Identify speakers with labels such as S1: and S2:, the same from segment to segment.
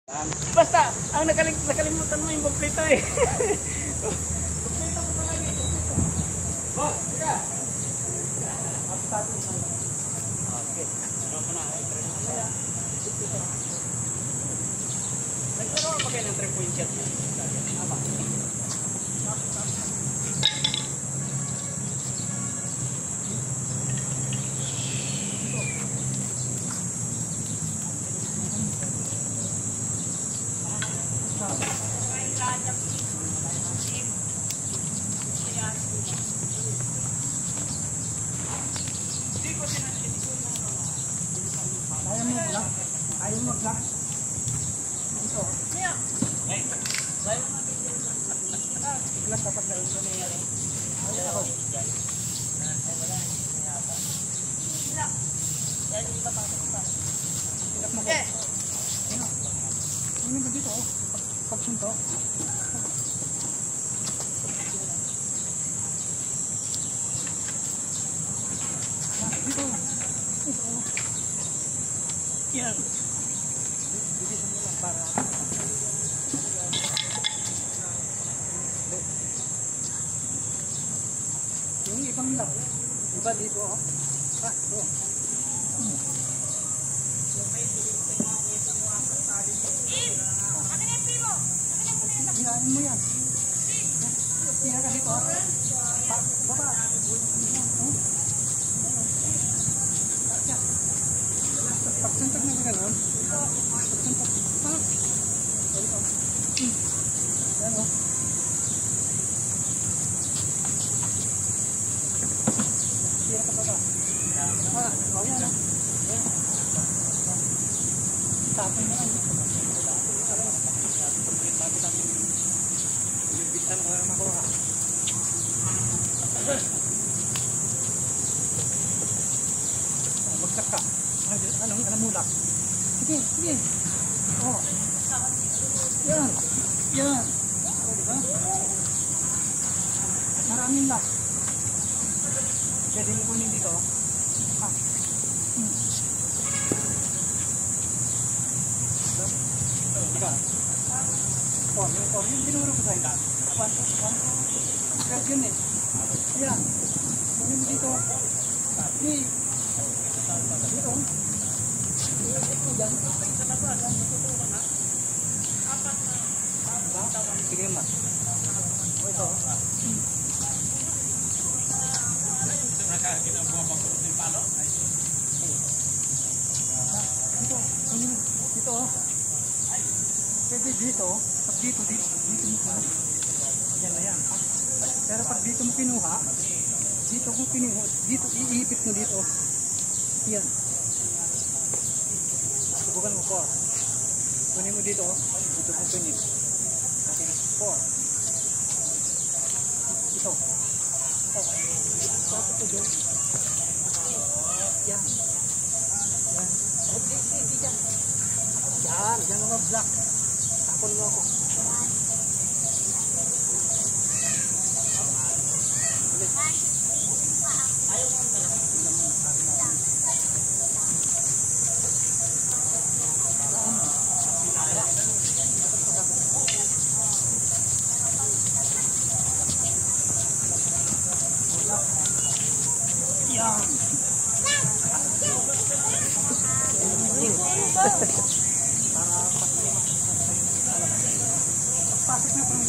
S1: Basta, ang nakalimutan mo yung kompleto eh. Kompleto mo palagi. Boss, teka. Okay. Ano pa na? Naglaro ka pa kayo ng 3-point shot? Apa?
S2: Ayaw mo mag-lock. Ito.
S1: Hey. Ayaw mo
S2: Glass dapat na ito na yan. Ayaw ako. Tingnan mo ko. Ano ba dito? Pagsunto. Dito. Ito. Yan. Bibisan mo lang para yung ibang lang. Iba dito oh. Ito. Hinahin mo yan. Hinahin ka dito oh. Baba. Pagsuntok na ba gano'n? Pagsuntok. Yan o. Tira ka pa ba? O yan o. Tapon na lang. Bitan ko na makuha. Bagsak ka. Anong mulak? Sige, sige. Oh. Yan. Yan. O, diba? Maraming lock. Pwede mo kunin dito. Ah. Diba? Yung binuro ko sa'yo. 1, 2, 3 yun eh. Yan. Kunin mo dito. Sige. Dito. Sige naman. Ito. Dito. Pwede dito. Pag dito mo kinuha. Yan na yan. Pero pag dito mo kinuha, dito iipit mo dito. Yan. Subukan mo 4. Kunin mo dito. Dito mo kunin. Okay. 4. Ito. Ito dyan. Yan. Yan. Yan. Yan mga black. Tapon mo ako. Ayaw mo talaga. Yan. Pasok na pang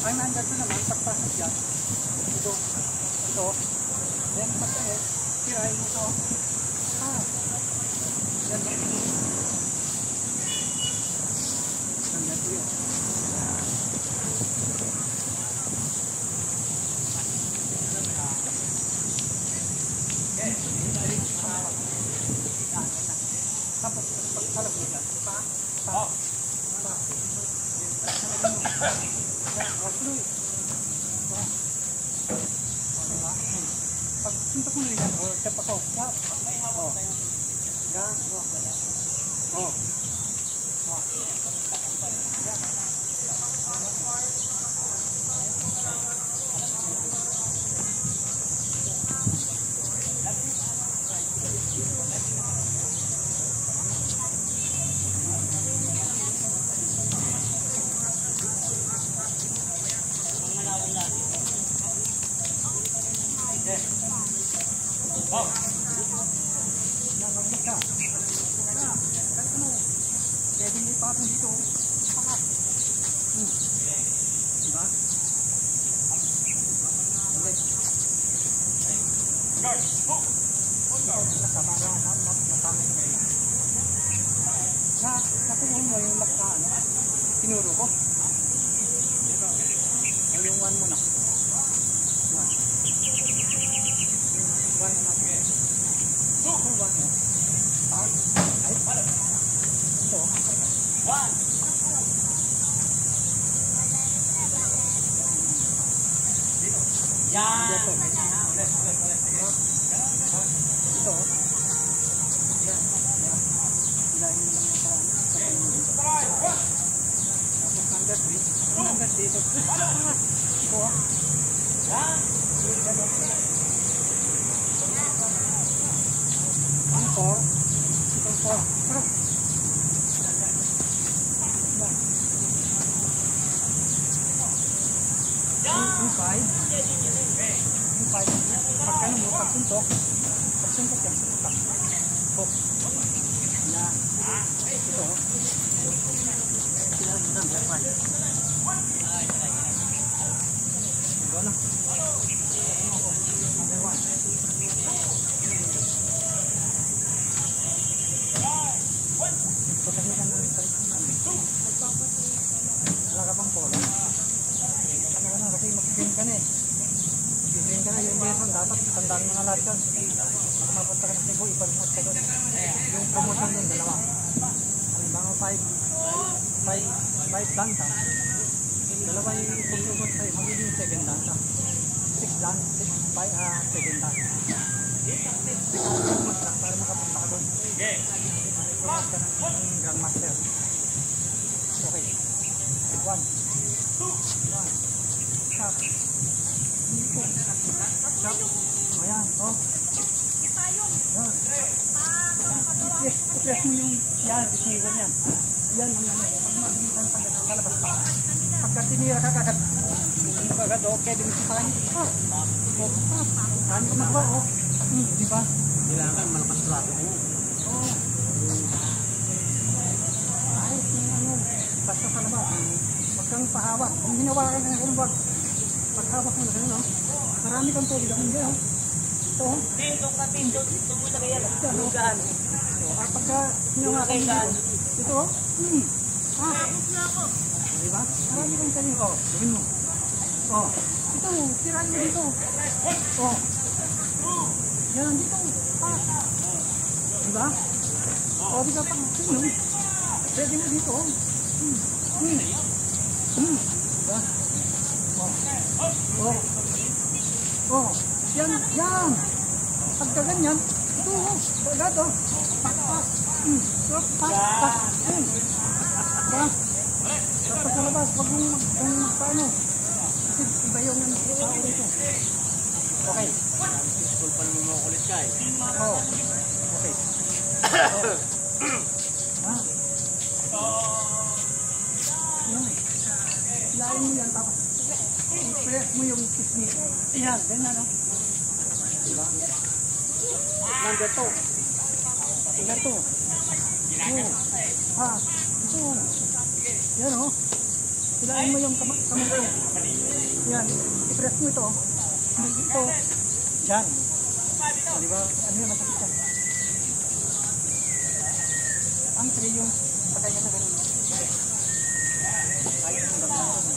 S2: ang nandito naman, pagpasok yan. Ito. Then, pagkahit, tirahin mo ito. Yan. Nandito yun. Okay. Pag suntok mo na yan, o step ako. Oh. Yan. Oh. Nakabalik ka. Kahit ano, pwede may patong dito. Pangat. Diba? Nakuha mo yung lock na ano? Tinuro ko. Yung one mo na. One na. Ito. One. Yan. Ito. Ito. Yan. Ilahin mo lang yung parang. Tapos number 3. Number 3. Ito. Yan. Ang 4. Ito 4. Yung 5. Yung 5. Pagka mo, pagsuntok yan. Hook. Yan. Ito. Sila mo number 5. Ito na. Number 1. Wala ka pang polo. Ano na, kasi mag-game ka na eh. Mag-game ka na yung lesson, dapat tandaan mga lahat yun. Baka mapunta ka na sa Cebu, ipalimot ka doon. Yung promotion yun, dalawa. Halimbawa 5 dansa. Dalawa yung pag-ubot sa'yo, magiging 7 dansa. 6 dansa, 7 dansa. Para makapunta ka doon. Promote ka ng Grandmaster. Okay. 1, 2, 1. Stop. Stop. Ayan. Oh. Yan. I-press mo yung yan. Isinigil yan. Yan ang ano. Pag mabilisan pagkalabas pa. Pagka tinira ka kagad. Kagad o. Pwede mo siya pa. Saan ka magba o. Di ba?
S1: Kailangan malakas trato mo.
S2: Oo. Ay, ano. Basta sa labas. Huwag kang pahawak. Kung hinawakan ka na ganun, wag. Paghawak mo na ganun, no? Marami kang tubig. Ang hindi, no? Ito, oh.
S1: Tindok ka, tindok. Ito mo na kaya. Lugaan.
S2: Pagka hinawakan mo dito. Ito, oh. Diba? Marami kang tanim. Oh, gawin mo. Oh. Ito, tirahan mo dito. Oh. Yan, dito. Diba? Oh, di ka pang sino. Pwede mo dito, oh. Diba? Oh. Oh. Yan. Yan. Pagka ganyan, ito oh. Agad oh. Pak. Diba? Tapos sa labas, huwag mong magpaano. Kasi iba yung tao dito. Okay.
S1: School pa naman mga kulit ka eh.
S2: Oh. Okay. Yan. Hilahin mo yan, tapos i-press mo yung kismis. Ayan, ganyan, no? Diba? Number 2. Number 2. Ito. Yan, no? Hilahin mo yung kamay ko. Yan. I-press mo ito. Ito. Yan. Diba? Ano yung masakit yan? Ang 3 yung pagkaya na ganun. Kahit yung gagawin.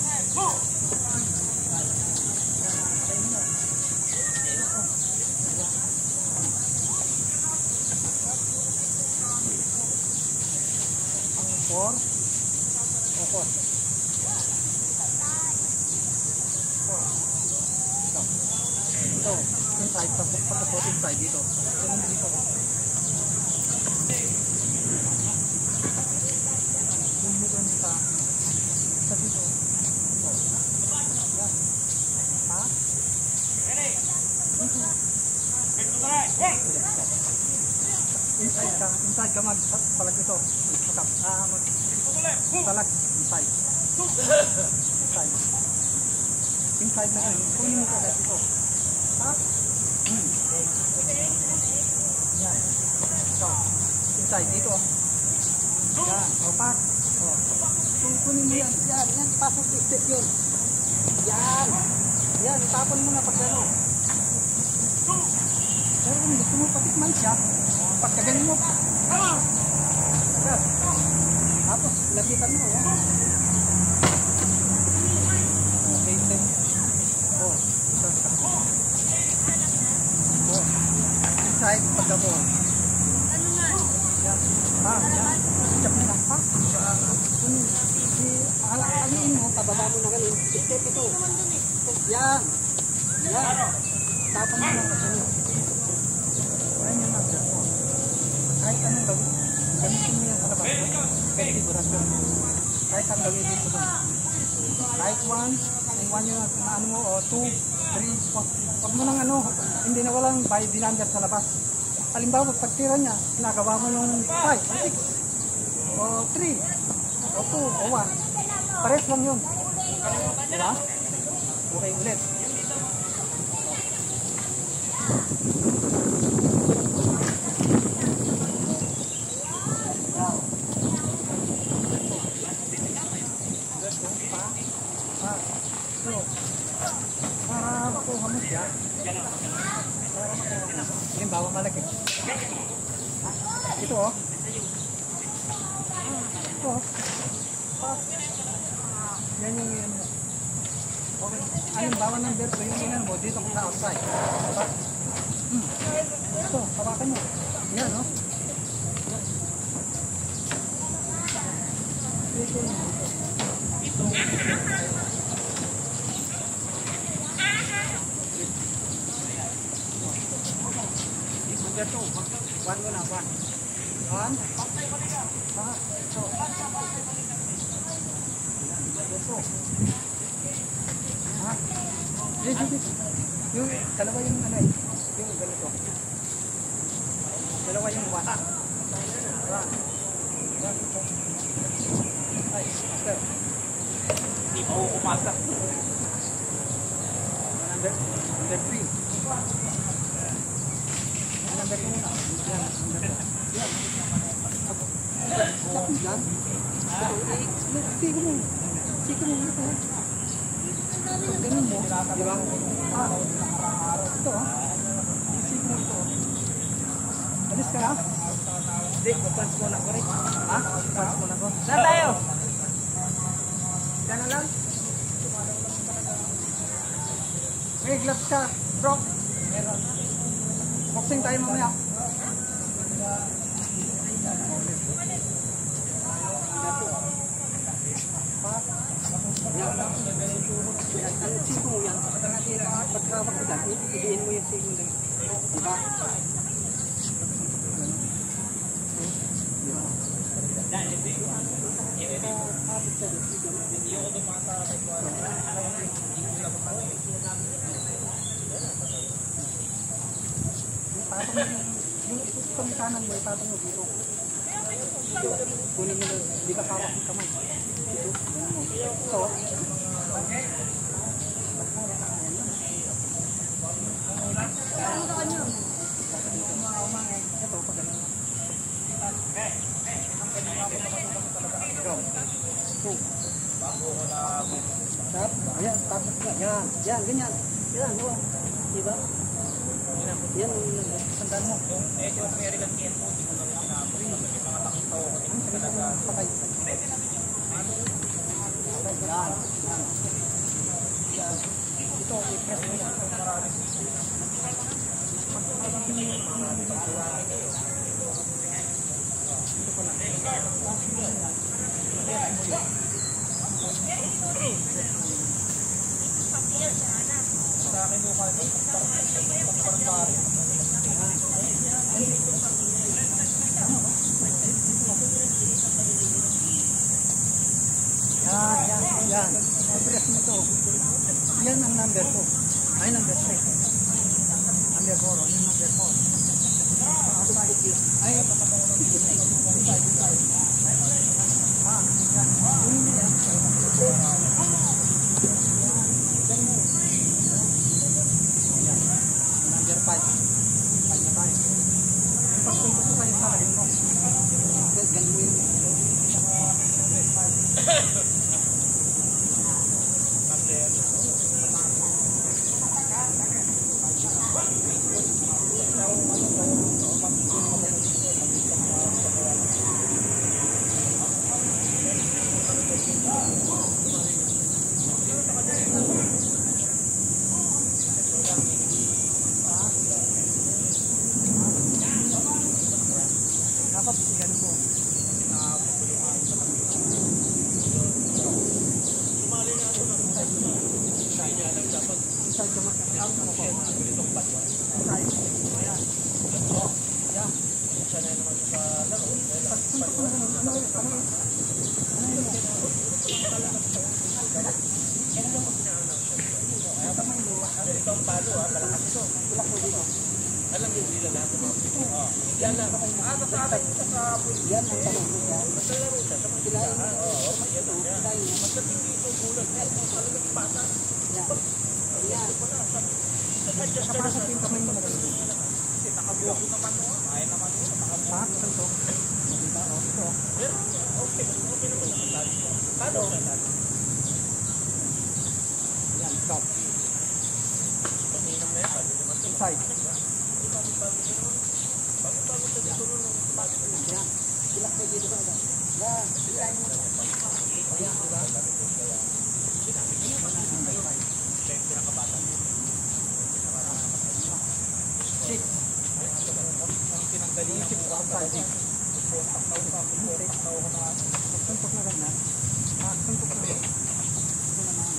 S2: 4. O 4. 4. Ito. Inside. Pagkapot inside dito. Ito dito. Yung dito nita. Sa dito. Yan. Ha? Dito. Inside ka magpalag ito. Magpalag inside. Inside na ganun. Kunin mo ka dito. Ha? Yan. So, inside dito. Yan. O, pak. O. Kunin mo yan. Yan. Yan. Pasok step yun. Yan. Yan. Tapon mo na pag gano'n. Pero kung gusto mo patikman siya, pagkaganin mo. Tapos, lapitan mo. Yan. Okay, then. Oh. Oh. Inside, pagkabo.
S3: Ano nga?
S2: Yan. Ha? Yan. Step na. Ha? Aliin mo, pababa mo na ganun. Step ito. Yan. Yan. Tapos mo na ganun. Ayan yung mag-drop mo. Kahit anong gawin, gamitin mo yan sa labas. Kahit sigurado. Kahit ang gawin dito doon. Kahit 1, yung 1 yung ano mo, o 2, 3, 4. Huwag mo nang ano, hindi na walang by dinander sa labas. Halimbawa, pagtira niya, nagawa mo yung 5, o 6, o 3, o 2, o 1. Pares lang yun. Diba? Okay, ulit. Para makuha mo siya. Halimbawa malaki. Ito oh. Ito oh. Yan yung yan. Okay. Halimbawa number 2 yung inan mo dito sa outside. Diba? Ito, hawakan mo. Yan oh. Ito. Number 2. 1 muna, 1. 1. So. Ha? Yung dalawa yung ano eh. Yung ganito. Dalawa yung 1. Ay, master. Hindi po umasa. Number 3. Number 2 muna. Yan, number 2. Yan. Sakit yan. Siko mo. Siko mo ito. Ganun mo. Diba? Ito ah. Siko mo ito. Alis ka na? Hindi, pants mo na ko rin. Ha? Pants mo na ko. Saan tayo? Gano'n lang? May gloves ka, bro. Meron. Boxing tayo mamaya. Ang siko mo yan, pagkawak ko dyan, ibiin mo yung siko mo. Diba? Yung itong kanan mo, ipatong mo dito. Kunin mo na, di ka kawak yung kamay. Dito. Ito. Ayan, tapos na. Yan, yan, ganyan. Yan, oh. Diba? Yan, sandaan mo.
S1: Medyo American game po, hindi ko lang yung mga takitaw ko din talaga.
S2: Patay. Yan, yan. Yan. Ito, i-press mo yan. Ito pala. Sa akin mo kasi, parang bari. Yan. Address mo to. Yan ang number ko. Ay, number 6. Number 4. Yung number 4. Ay, number 5. 5 na tayo. Pagpunta ko kayo sa rin ko. Ganun mo yun. Dapat yan po. Sumali nga ito na. Inside ka mag-out na po. Itong patwa. Inside. Ayan. Yan. Siya na naman sa laro. Pagpunta ko na naman. Ano yun? Ito ang palo ha. Malakas ito. Tulak mo dito. Alam mo nila lahat. Yan lang. Kasali mo sa yan ang tanong mo yan. Masalaro siya. Kilain mo. Oo. Kilain mo. Masating dito bulag. Talagang bata. Yan. Sa pasok yung kamay mo na gano'n. Nakabuko naman mo. Kaya naman mo. Nakabuko ito. Diba? Ito. Pero okay. Okay naman naman. Paano siya? Yan. Stop. Paninang na yan. Inside. Bago-bago sa dito nun. Yan. Silak mo dito ba? Yan. Silain mo. Ayan. Pinakabatan. 6. Pinangdali ng 6 outside. Suntok na ganda. Suntok na ganda. Ito naman.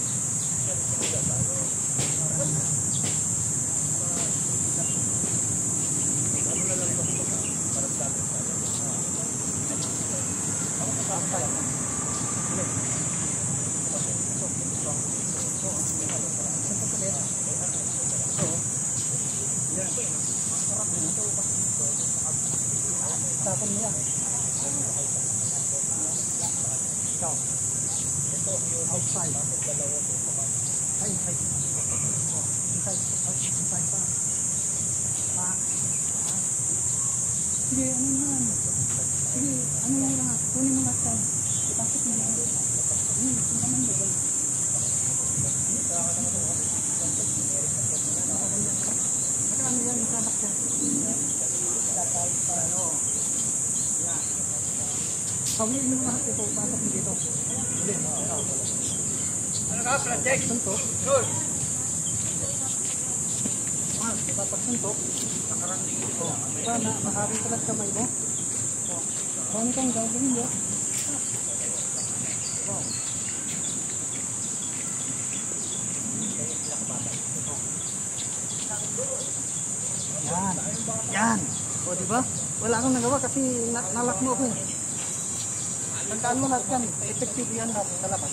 S2: Tapon niya. Ikaw. Ito yung outside. Inside. Inside pa. Sige, ano yan? Sige, ano yung lahat? Kunin mo lahat. Ipasok mo lahat. Ito naman mo. Ano yan? Isalak yan. Ano? Sabihin mo lahat ito, pasok mo dito. Hindi. Ano ka, project? Suntok. Good. Diba pag suntok, nakaranding ito. Diba na, mahari talag kamay mo? Kung kang gagawin mo. Yan. Yan. O diba? Wala akong nagawa kasi nalak mo ako eh. Tandaan mo lahat yan. Effective yan lahat sa labas.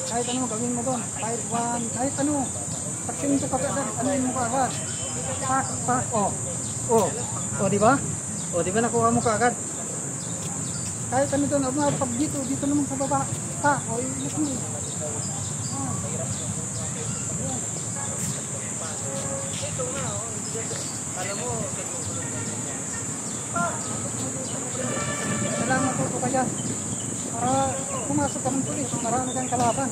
S2: Kahit ano gawin mo doon. Kahit one, kahit ano. Pag sininto ka agad, ano mo ka agad. Pak. O diba? O diba nakuha mo ka agad. Kahit ano doon, pag dito naman sa baba. Pa, o ilis mo. Ito na, alam mo, kailangan matuto ka dyan. Para pumasok ka ng pulis, marami kang kalaban.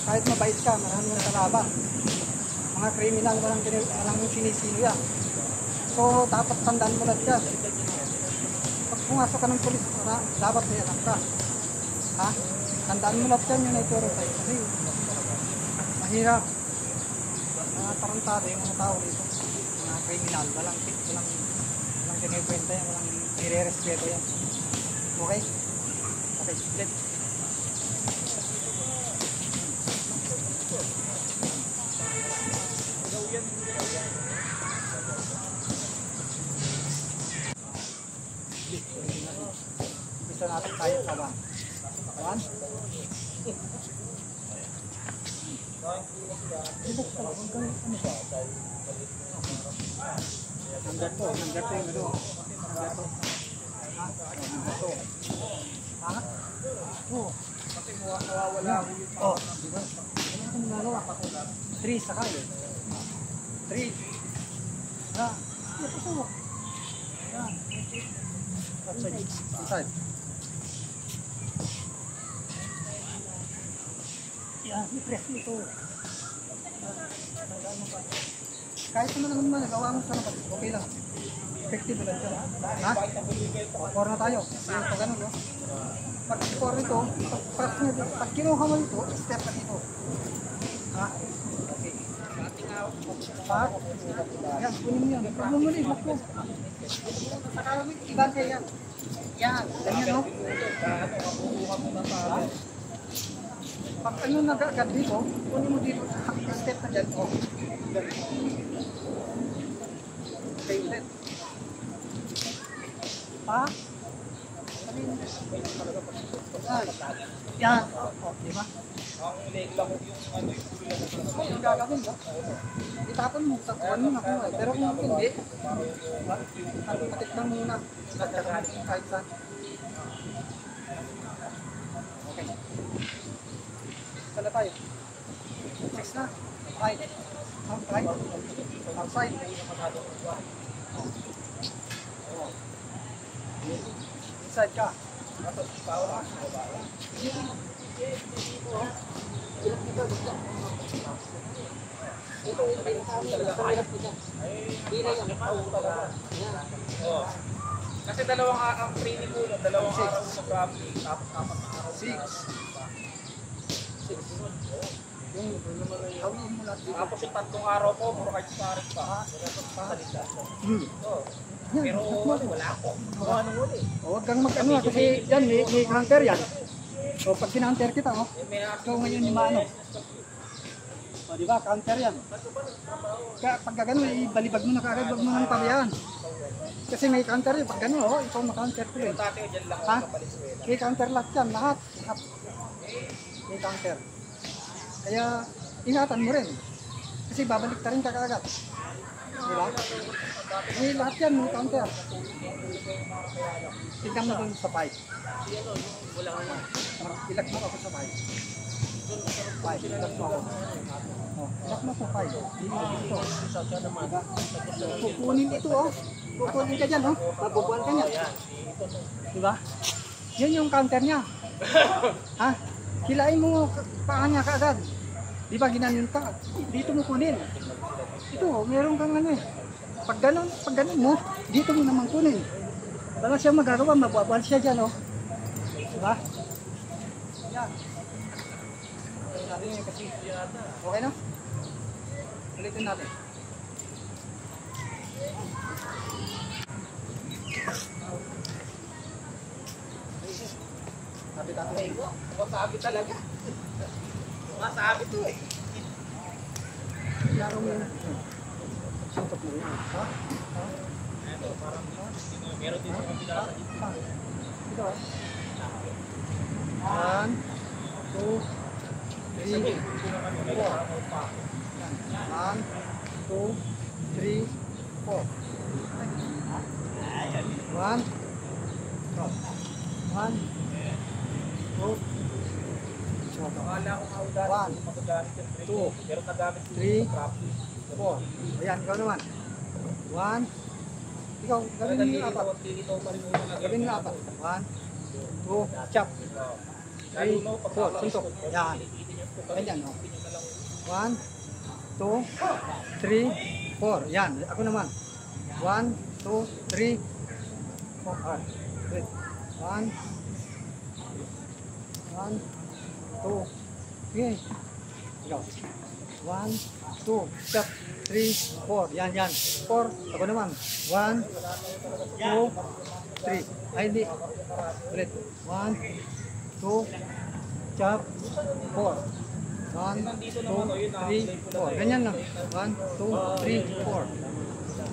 S2: Kahit mabait ka, marami kang kalaban. Mga kriminal, walang sinisino yan. So, dapat tandaan mo lahat ka. Pag pumasok ka ng pulis, dapat may anak ka. Ha? Tandaan mo lahat yan yung naituro sa'yo. Kasi, mahirap. Mga tarantado yung mga tao dito. Mga kriminal, walang kinikwenta yan, walang nire-respeto yan. Okay? Okay, let's Umpisa natin tayo sa 1. 1. Number 2 yung ano. Number 2. Ha? Number 2. Ha? Oo.
S1: Kasi nawawala ako yung
S2: Oh, di ba? Ano kung nagawa? 3 saka yun. 3. Ha? Ito. Yan. Inside. Yan, i-press ito. Kahit ano naman nagawa mo sa labas, okay lang. Effective lang siya. Ha? Core na tayo. Pag ganun, no? Pag core nito, pag kinuha mo ito, step na dito. Ha? Okay. Pat. Yan, kunin mo yan. Pag mo muna, i-block mo. Ibang kayo yan. Yan, ganyan, no? Pag ano nag-agad dito, kunin mo dito, step na dyan. Oh. Okay, ulit. Pa? Yan. Oh, di ba?
S1: ang leg lang yung ano yung kulang
S2: Oh, yung gagawin mo. Itapon mo, takuan mo na kung pero kung hindi, patikman mo muna. Nagkakaan mo kahit saan. Okay. Saan na tayo? 6 na. 5. Outside. Outside. Inside ka.
S1: Kasi dalawang ang training ko, dalawang araw sa grabe, tapos apat na araw.
S2: 6.
S1: Tapos yung tatlong araw ko, puro kahit sa arin pa. Pero wala ako. Ano uli?
S2: Huwag kang mag-ano kasi yan, may counter yan. So pag kinunter kita, oh. So ngayon yung maano. O diba, counter yan. Kaya pag gano'n, ibalibag mo na kagad, wag mo nang pabayaan. Kasi may counter yun, pag gano'n, oh, ikaw ma-counter ko yun.
S1: Dati ko dyan lang
S2: Ha?
S1: ako kapaliswela.
S2: May counter lahat yan, lahat. May counter. Kaya ingatan mo rin. Kasi babalik ka rin kagad. Diba? May lahat yan, may counter. Tignan mo dun sa pipe. Ilak mo ako sa pipe. Pipe, ilak mo ako. Oh, ilak mo sa pipe. Dito. Diba? Kukunin ito, oh. Kukunin ka dyan, oh. Mabubuan ka niya. Diba? Yan yung counter niya. Ha? Hilain mo paa niya kaagad. Diba ginanon ka? Dito mo kunin. Ito, meron kang ano eh. Pag ganun mo, dito mo naman kunin. Wala siya magagawa, mabubuan siya dyan, oh. Diba? Yan. Okay na? Ulitin natin. Sabi natin.
S1: Masabi talaga. Masabi to eh.
S2: Laro mo yun. Suntok mo yun. Ha?
S1: Ito, parang meron din yung kabila sa dito.
S2: Ito eh. 1, 2, 3, 4. 1, 2, 3, 4. 1, 2,
S1: Akala ko maudalit, magagamit yung training. Pero nagamit ko yung practice.
S2: 4. Ayan, ikaw naman. 1. Ikaw, gawin mo yung apat. Gawin mo yung apat. 1, 2, chop. 3, 4, suntok. Yan. Ganyan, no? 1, 2, 3, 4. Yan, ako naman. 1, 2, 3, 4. Wait. 1, 1, 2, okay. Ikaw. 1, 2, step, 3, 4. Yan, yan. 4. Ako naman. 1, 2, 3. Ay, hindi. Ulit. 1, 2, chop, 4. 1, 2, 3, 4. Ganyan lang. 1, 2, 3, 4.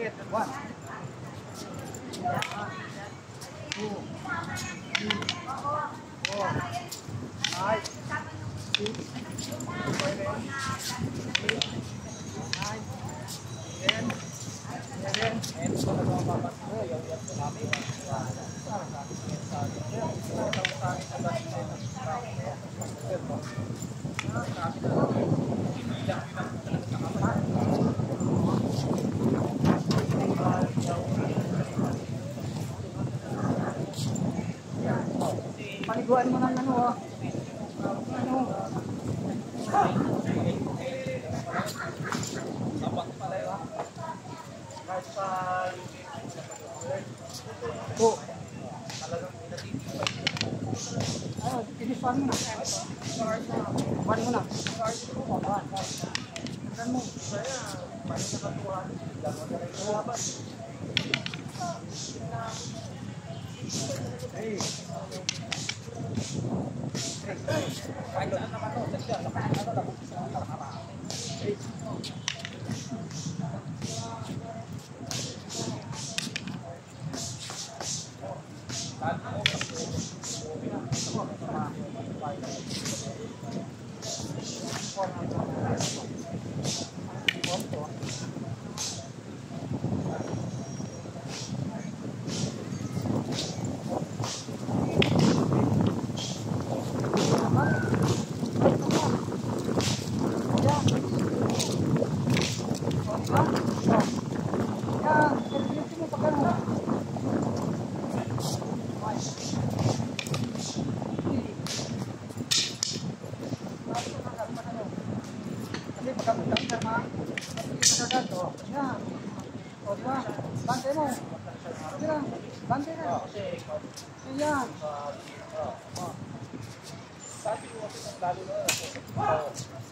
S2: Ulit. 1. 2. 3. 4. 5. 6. 7. 8. 9. 10. Paliguan mo ng ano, oh. Ano? Oh. Ano, pinipan mo na. Pan mo na. Pan mo. Hey. Kahit saan naman ito,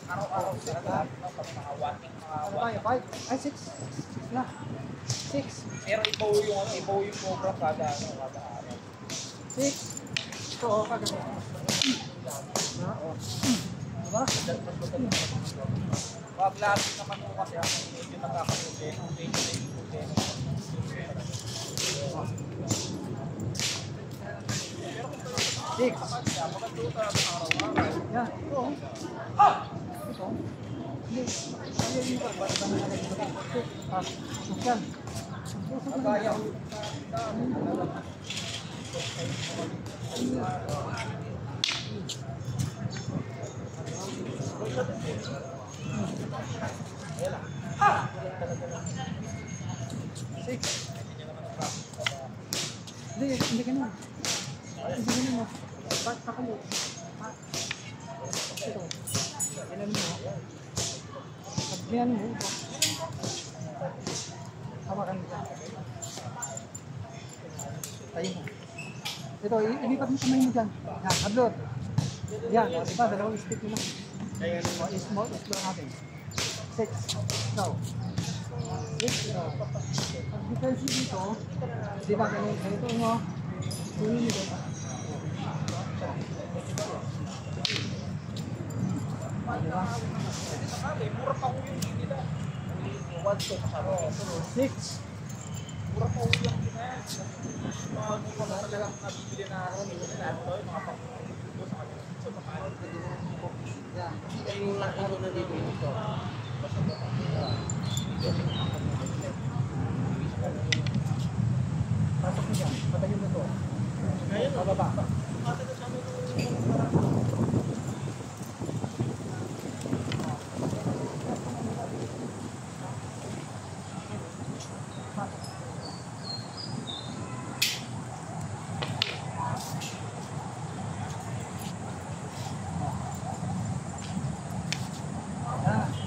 S2: araw-araw sila lahat ng mga 1 ay 6 na 6 pero ibaw yung program kada araw 6 ito kada na diba? Pag lahat naman mo kasi medyo nakakaproblema Six. Ya, ito. Ito. Hindi. Hindi yung pagbatas ng mga ito. Yan. Agaya. Six. Hindi ka na. Hindi ka na. Pakalo. Ito. Ilan mo. Pagyan mo. Hawakan mo. Tayo mo. Ito, ilipat mo kamay mo dyan. Yan, hablot. Yan, diba? Dalawang stick mo lang. Small natin. 6. Now. 6. Pag defensive dito, diba ganito mo. Kunin mo dito. Mura pa ko yung nila. 6. Mura pa ko yung nila. Mga talagang nabibili na ako nila na ito, mga pang-ito sa kanila. So, paano na din po? Yan. Yung nakano na dito ito. Pasok mo dyan. Patayin mo ito. Ngayon, bababa.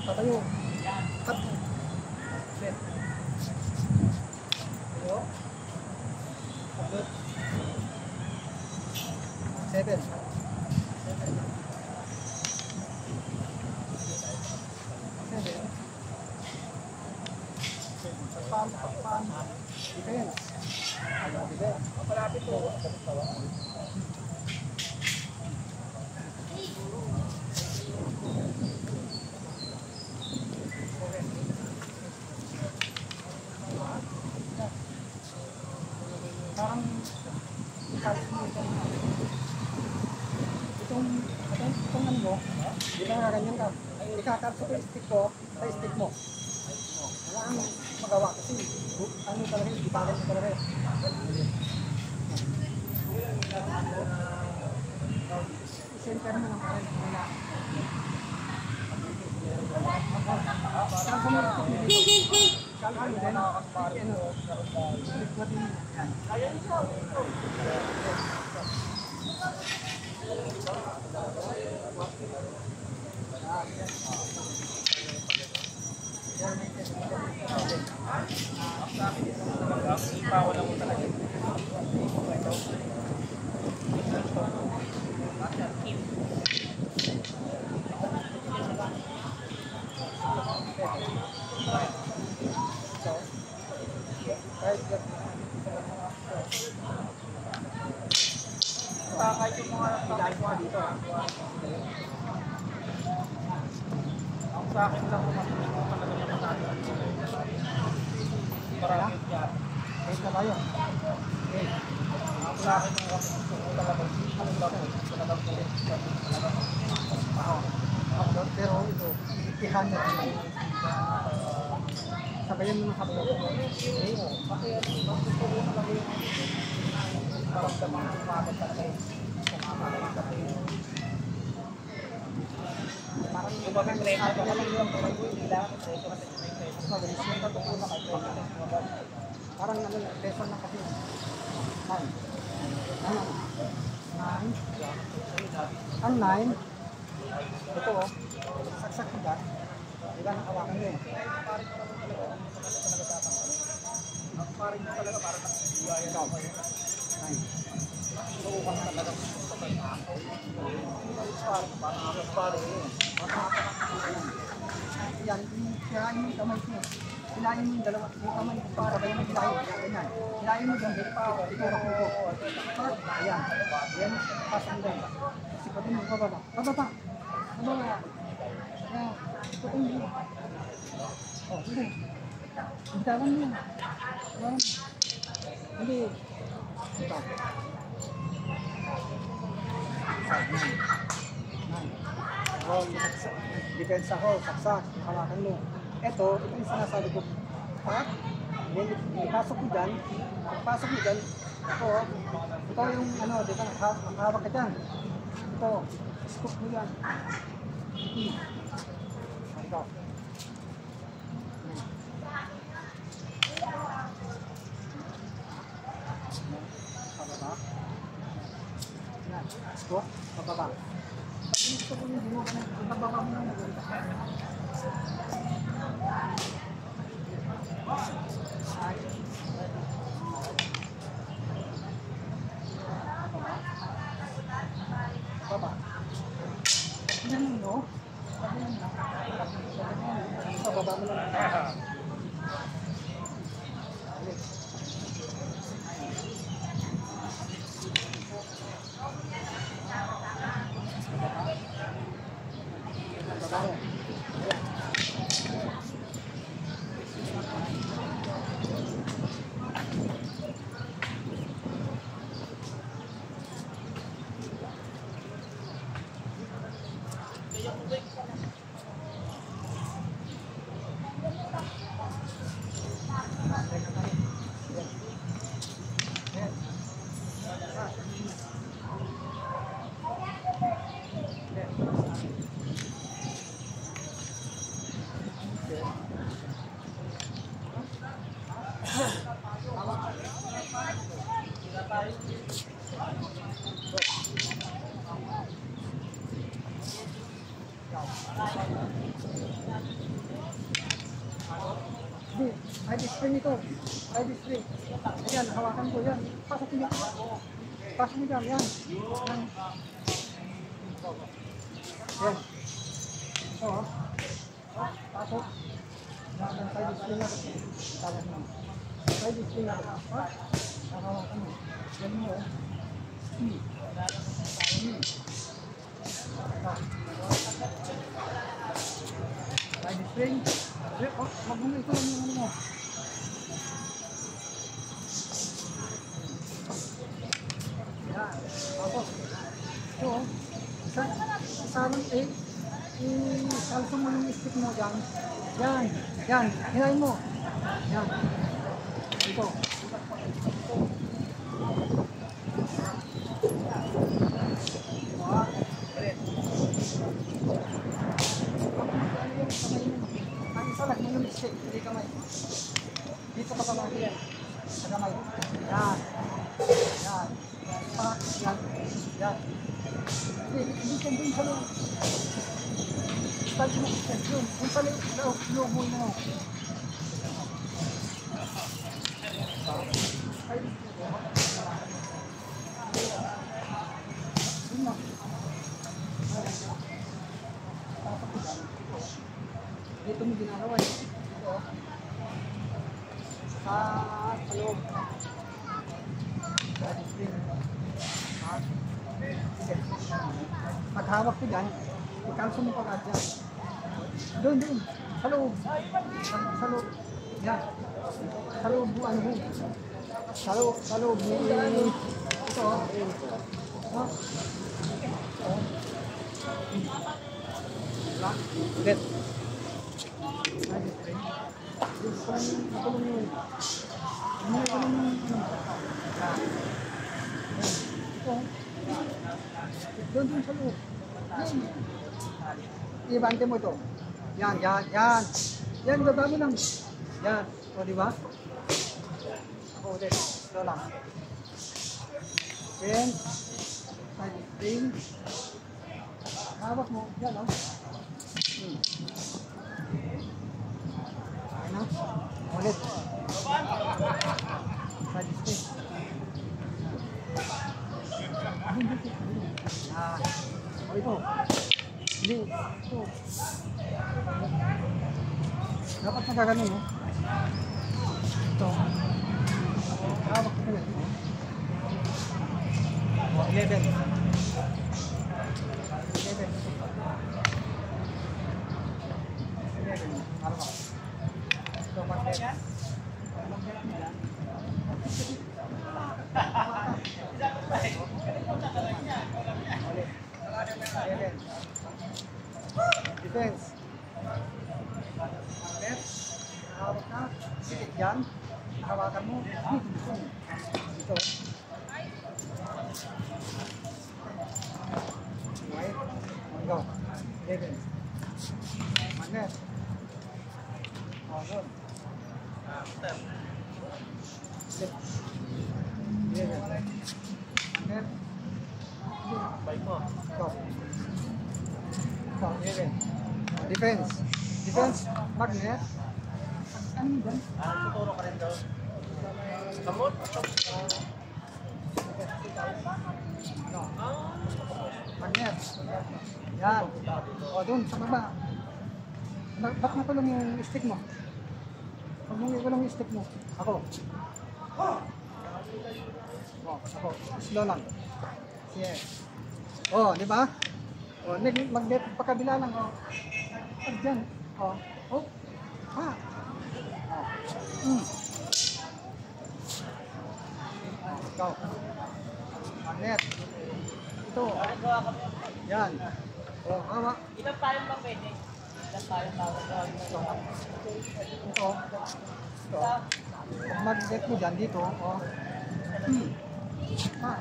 S2: Patayo. Cut. Set. Tayo. Upload. 7. 7. Pagpaan. Defense. Defense. Palapit po. Parang itong ano mo, di ba ganyan ka? Ikakarso ko yung stick ko sa stick mo. Wala kang magawa kasi ano talaga, ibalan mo talaga. Pero mo lang kayo. Wala. Saan sa mga ito? Saan ano din? Ano? Likod din. Yan.
S1: Ipawan lang mo talaga. Kahit yung mga ilalim mo dito. Ang sa akin lang kung matuloy mo talaga naman natin. Marami yan.
S2: Kahit na tayo.
S1: Okay. Ang sa akin lang kung gusto ko talaga. Ang laro. Talagang kulit.
S2: Pero ito, ikihan na rin. Sabayan mo ng haplo.
S1: Kasi ang gusto ko talaga yung maramdaman ng umagat talaga yung kumakalat sa tayo. Parang yung bagay prema ito lang yung nila. Mas mabilis yung tatuko na kayo.
S2: Parang ano, peso na kasi. Ano? 9. Ang 9. Ito oh. Saksak ko dyan. Diba nakawakan mo eh.
S1: Ang paring mo talaga parang nakasigayan ako.
S2: 9.
S1: Suukan na talaga. Parang ako paring yun.
S2: Yan, hilahin mo yung kamay ko. Hilahin mo yung dalawa, yung kamay ko para ba yung hilahin mo, ganyan. Hilahin mo dyan, ituro ko. Ayan, yan, pasang dyan. Sipatin mo, bababa. Bababa. Bababa. Ayan, sipatin mo. O, sige. Bitawan mo. Bitawan mo. Hindi. Ito. Oh, depensa ko, saksak, hawakan mo. Ito yung sinasabi ko. Pak, ipasok mo dyan. Pagpasok mo dyan, ito yung ano, di ba, nakahawak ka dyan. Ito, scoop mo yan. Ito. Pababa. Yan, scoop, pababa. Gusto ko yung mo ka na, ibababa mo na magulita. Baba. Yan mo. Pababa mo lang. Hindi, ID spring ito. ID spring. Ayan, hawakan ko yan. Pasok mo yan. Pasok mo yan, yan. Yan. Yan. Ito, oh. Pasok. Yan, ID spring ako. Tawag mo. ID spring ako. Hawakan mo. Yan mo, oh. ID spring. Oh, mag-muna ito lang yung ano mo. Yan. Tapos, ito oh. Isarang isalsong mo yung stick mo dyan. Yan. Yan. Hinayin mo. Yan. Ito. Doon sa loob. Start mo. Yun. Kung sa loob mo na. Dito mo ginagawa eh. Ito. Sa loob. Paghawak ko dyan, ikalso mo pagkat dyan. Doon. Sa loob. Sa loob. Yan. Sa loob mo, ano mo. Sa loob mo. Ito. No? Ulit. Doon sa loob. Ibante mo ito. Yan. Yan, baba mo lang. Yan. O, di ba? Ako ulit. Ito lang. Then, side spring. Hawak mo. Yan, o. Ayan na. Ulit. Side spring. O ito. Hindi. Ito. Dapat nagaganon, no? Ito. Hawak ko na. 11. Hawak. Ito, magnet. Defense. Magnet. Hawak na. Sikit yan. Hawakan mo. Ito. Right. Go. 11. Magnet. Good. Step. 11. Magnet. Bike mo. Go. Go. 11. Defense. Defense. Magnet. Ano yun?
S1: Tuturo ka rin daw. Kamot?
S2: No. Magnet. Yan. O, dun, sa baba. Ba't nakulong yung stick mo? Pag mo ikulong yung stick mo. Ako. O, ako. Slow lang. Sige. O, di ba? O, magnet pa kabila lang. O. Pag dyan. O. O. Ha. O. Ikaw. Magnet. Ito. Yan. O, hawa.
S1: Ilang payong ba pwede? Ilang payong tawag daw?
S2: Ito. Pag mag-get mo dyan dito, o. Ha.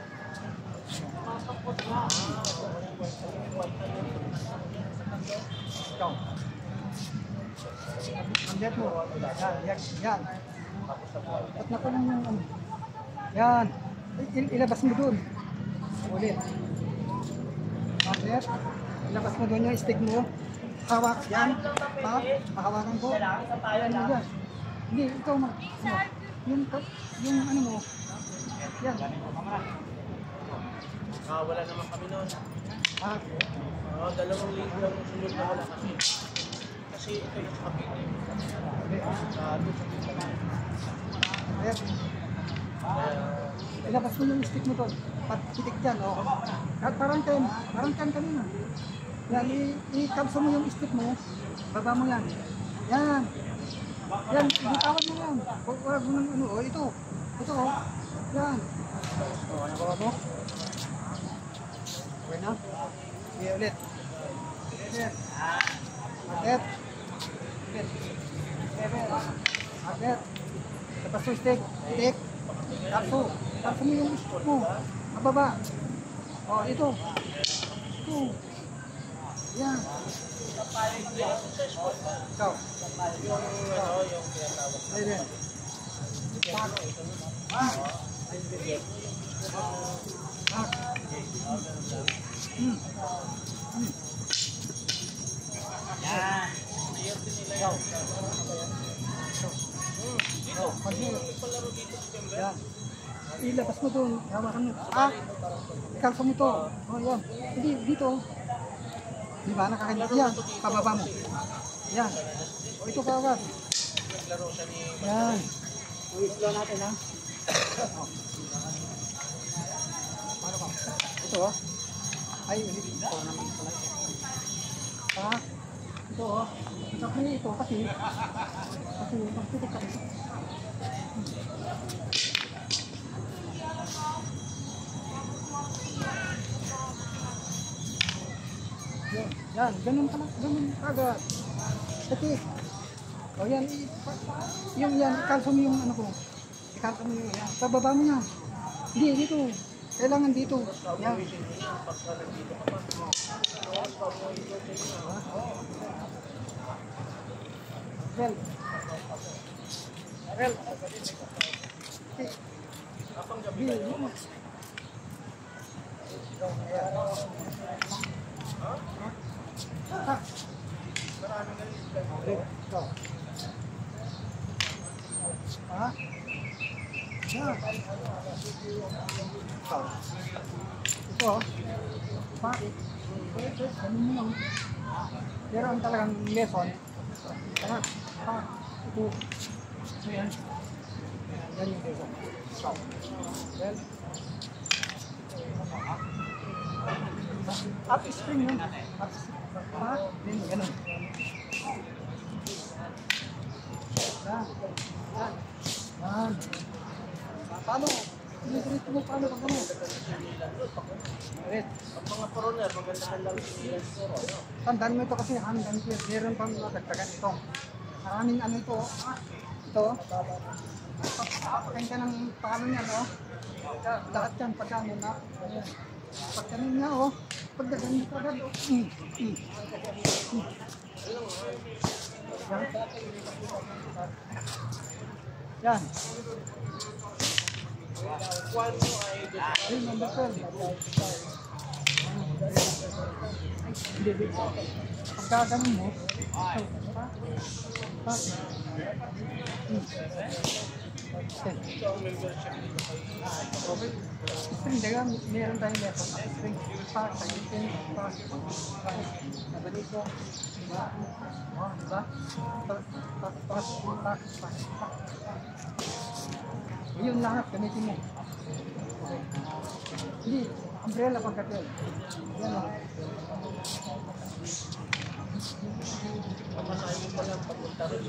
S2: Ikaw. Mag-get mo. Yan. Ba't na pa lang yung ano? Yan. Ilabas mo dun. Ulit. Magnet. Ilabas mo dun yung stick mo. Hawak. Yan. Ha? Pahawakan ko. Ayan mo dyan. Hindi, ikaw ma. Yung ano mo. Yan.
S1: Wala naman kami noon.
S2: Ha?
S1: 2 linggo ang sunod na wala kami. Kasi ito yung kapitid.
S2: Ayan. Ilabas mo yung stick mo doon. Patitik dyan, o. Parang kan kanina. Yan, i-kapso mo yung stick mo. Baba mo yan. Yan. Yan, bitawan mo yan. Huwag mo ng ano, o ito. Ito, o. Yan. O, ano ba mo? Okay na? Sige, ulit. Ulit. Magnet. Ulit. Magnet. Tapos yung stick. Stick. Kapso. Kapso mo yung stick mo. Mababa. O, ito. Ito. Yan. Ikaw.
S1: Yung tinatawag.
S2: Ayan.
S1: Yan.
S2: Ikaw. Oh, yan. Ilabas mo doon. Hawakan mo. Ah! Ikalsa mo to. Oh, yan. Hindi, dito. Di ba? Nakakalimutan. Yan. Pababa mo. Yan. O, ito kawat. Yan. O, slow natin, ha? Oh. Paano ba? Ito, oh. Ay, ulit. Ito naman pala. Ha? Ito, oh. Kasi ito, kasi magtutok kami. Yan, ganun pala, ganun agad. Kasi, o yan, yung yan, ikalso mo yung ano ko. Ikalso mo yung yan. Pababa mo yan. Hindi, dito. Kailangan dito. Yan. Well. Well. Bill, ha? Yan. Ito, pa. Ganun mo lang. Pero ang talagang lesson, ito. Yan. Yan yung lesson. Well, up spring yun. Up spring. Pa, din, ganun. Yan. Yan. Yan. Paano? Sinisirit mo paano pag ano? Red.
S1: Ang mga foreigner, maganda ka lang siya.
S2: Tandaan mo ito kasi hanggang meron pang dagdagan ito. Maraming ano ito. Ito. Pakain ka ng paano niya, no? Lahat yan, pagkano na. Pagkano niya, oh. Pagdagan mo agad, oh. Yan. Ay, number 12. Pagkaganon mo, string, diba? Meron tayong lesson. String, pack, sagitin, pack, nabalik ko. Diba? Diba? Pack. Yun lahat, gamitin mo. Hindi, umbrella pagkatil. Yan o.
S1: Pamasahin mo pa lang pagpunta rin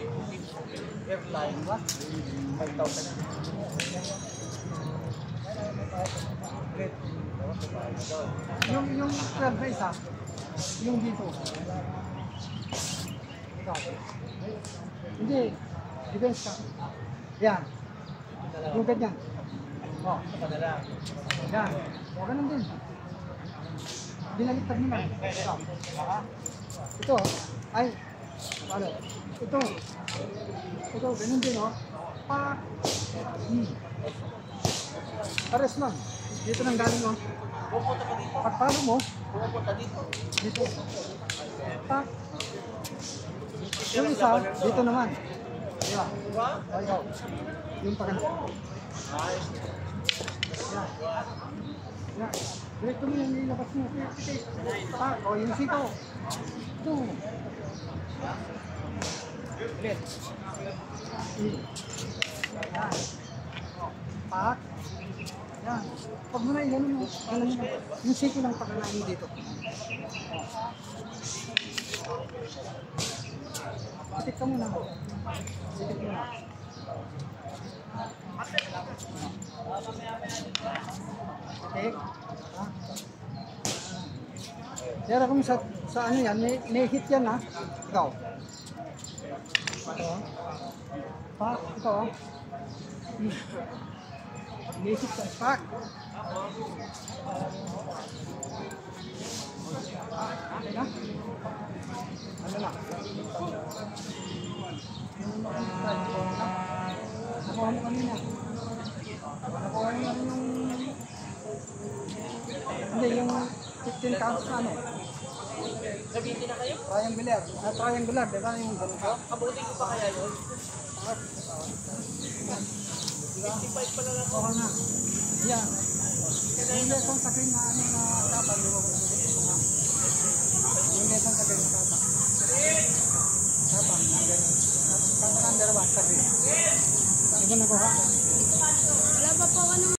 S1: airline, ba? 5,000 na.
S2: Yung 12 na isa, yung dito. Ikaw. Hindi, defense ka. Yan. Yung ganyan. O. Yan. O, ganun din. Binaliktad mo lang. Ito. Ay. Ano? Ito, ganun din, o. Pa. Pares lang. Dito nang galing, o. Pagpalo mo. Dito. Pa. Yung isa, dito naman. Diba? O, ikaw. Yung pagkano. Yan. Yan. Direkto mo yung nilabas mo. O, yung siko. Ito. Ulit. Yan. Pak. Yan. Pag mo na yan mo. Yung siko lang pagkanain dito. Sitik ka muna. Sitik mo na. Okay. Pero kung sa ano yan, may hit yan, ha? Ikaw. Ito. Pak, ito, ha? May hit yan. Pak. Okay na? Ano na? Nakuha mo kanina. Nakuha mo na rin yung... Hindi, yung 15 counts na ano.
S1: Gamitin na kayo?
S2: Triangular. Triangular, di ba? Yung ganito.
S1: Kabuti ko pa kaya yun? 55 pala lang.
S2: Okay na. Yan. Yung lesson sa akin na ano na dapat, di ba ko na yung lesson sa akin na dapat. Dapat, ang gano'n. Dapat ang dalawa sa akin. Ito na ko ha.
S3: Wala pa po ako ng